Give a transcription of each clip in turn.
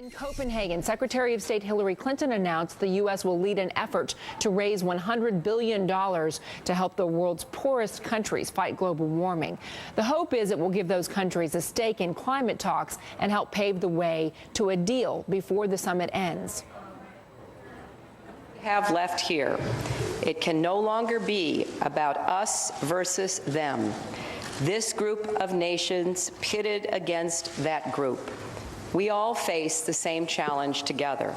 In Copenhagen, Secretary of State Hillary Clinton announced the U.S. will lead an effort to raise $100 billion to help the world's poorest countries fight global warming. The hope is it will give those countries a stake in climate talks and help pave the way to a deal before the summit ends. Have left here. It can no longer be about us versus them. This group of nations pitted against that group. We all face the same challenge together.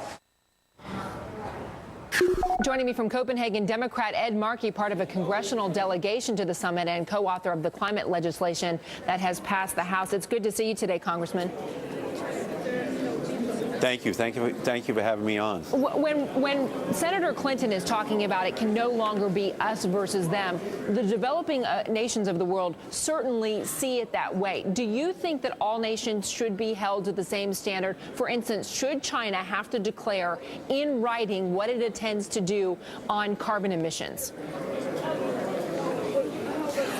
Joining me from Copenhagen, Democrat Ed Markey, part of a congressional delegation to the summit and co-author of the climate legislation that has passed the House. It's good to see you today, Congressman. Thank you. Thank you for having me on. When Senator Clinton is talking about it can no longer be us versus them, the developing nations of the world certainly see it that way. Do you think that all nations should be held to the same standard? For instance, should China have to declare in writing what it intends to do on carbon emissions?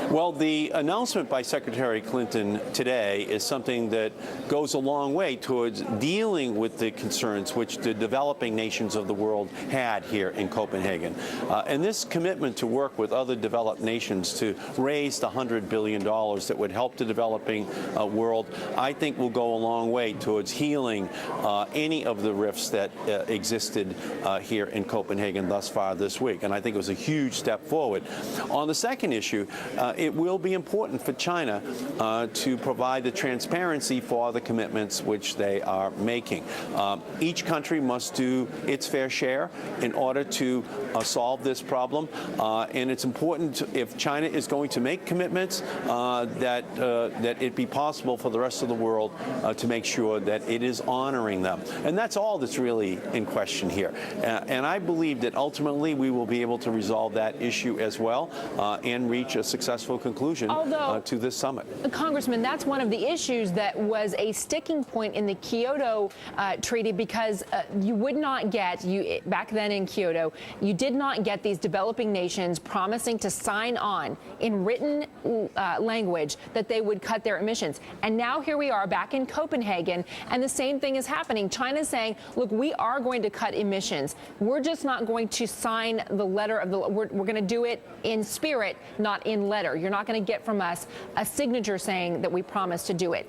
Well, the announcement by Secretary Clinton today is something that goes a long way towards dealing with the concerns which the developing nations of the world had here in Copenhagen. And this commitment to work with other developed nations to raise the $100 billion that would help the developing world, I think will go a long way towards healing any of the rifts that existed here in Copenhagen thus far this week. And I think it was a huge step forward. On the second issue, it will be important for China to provide the transparency for the commitments which they are making. Each country must do its fair share in order to solve this problem. And it's important, if China is going to make commitments, that it be possible for the rest of the world to make sure that it is honoring them. And that's all that's really in question here. And I believe that ultimately we will be able to resolve that issue as well and reach a successful conclusion to this summit. Congressman, that's one of the issues that was a sticking point in the Kyoto Treaty, because you would not get, back then in Kyoto, you did not get these developing nations promising to sign on in written language that they would cut their emissions. And now here we are back in Copenhagen, and the same thing is happening. China's saying, look, we are going to cut emissions. We're just not going to sign the letter of the, we're going to do it in spirit, not in letter. You're not going to get from us a signature saying that we promised to do it.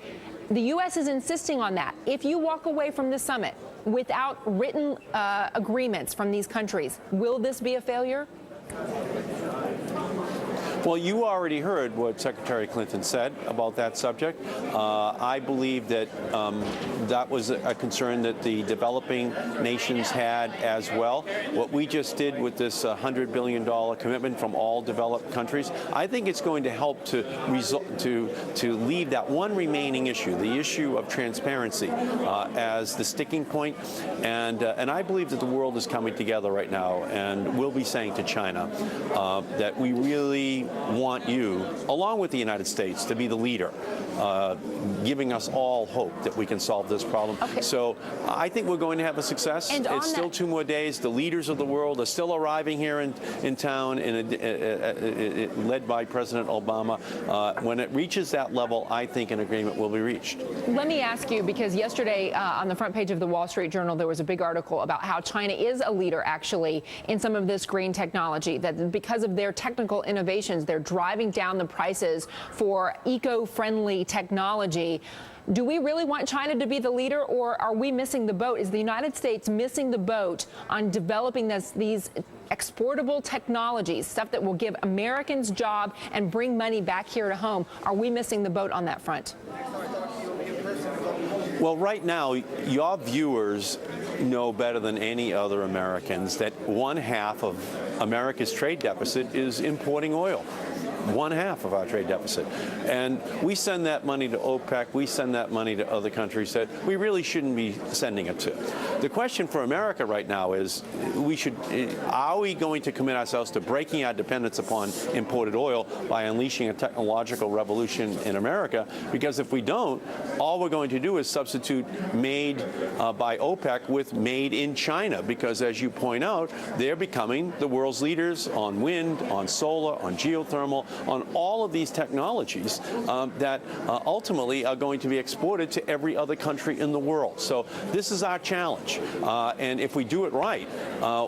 The U.S. is insisting on that. If you walk away from this summit without written agreements from these countries, will this be a failure? Well, you already heard what Secretary Clinton said about that subject. I believe that that was a concern that the developing nations had as well. What we just did with this $100 billion commitment from all developed countries, I think it's going to help to leave that one remaining issue, the issue of transparency, as the sticking point. And I believe that the world is coming together right now, and we'll be saying to China that we really want you, along with the United States, to be the leader, giving us all hope that we can solve this problem. Okay. So I think we're going to have a success. And it's still 2 more days. The leaders of the world are still arriving here in town, led by President Obama. When it reaches that level, I think an agreement will be reached. Let me ask you, because yesterday on the front page of the Wall Street Journal, there was a big article about how China is a leader, actually, in some of this green technology, that because of their technical innovations, they're driving down the prices for eco-friendly technology. Do we really want China to be the leader, or are we missing the boat? Is the United States missing the boat on developing these exportable technologies, stuff that will give Americans jobs and bring money back here to home? Are we missing the boat on that front? Well, right now, your viewers know better than any other Americans that 1/2 of America's trade deficit is importing oil. 1/2 of our trade deficit. And we send that money to OPEC, we send that money to other countries that we really shouldn't be sending it to. The question for America right now is, are we going to commit ourselves to breaking our dependence upon imported oil by unleashing a technological revolution in America? Because if we don't, all we're going to do is substitute made by OPEC with made in China, because as you point out, they're becoming the world's leaders on wind, on solar, on geothermal, on all of these technologies that ultimately are going to be exported to every other country in the world. So this is our challenge. And if we do it right,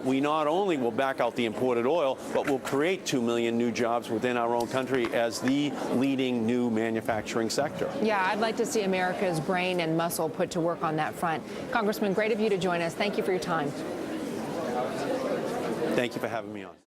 we not only will back out the imported oil, but we'll create 2 million new jobs within our own country as the leading new manufacturing sector. Yeah, I'd like to see America's brain and muscle put to work on that front. Congressman, great of you to join us. Thank you for your time. Thank you for having me on.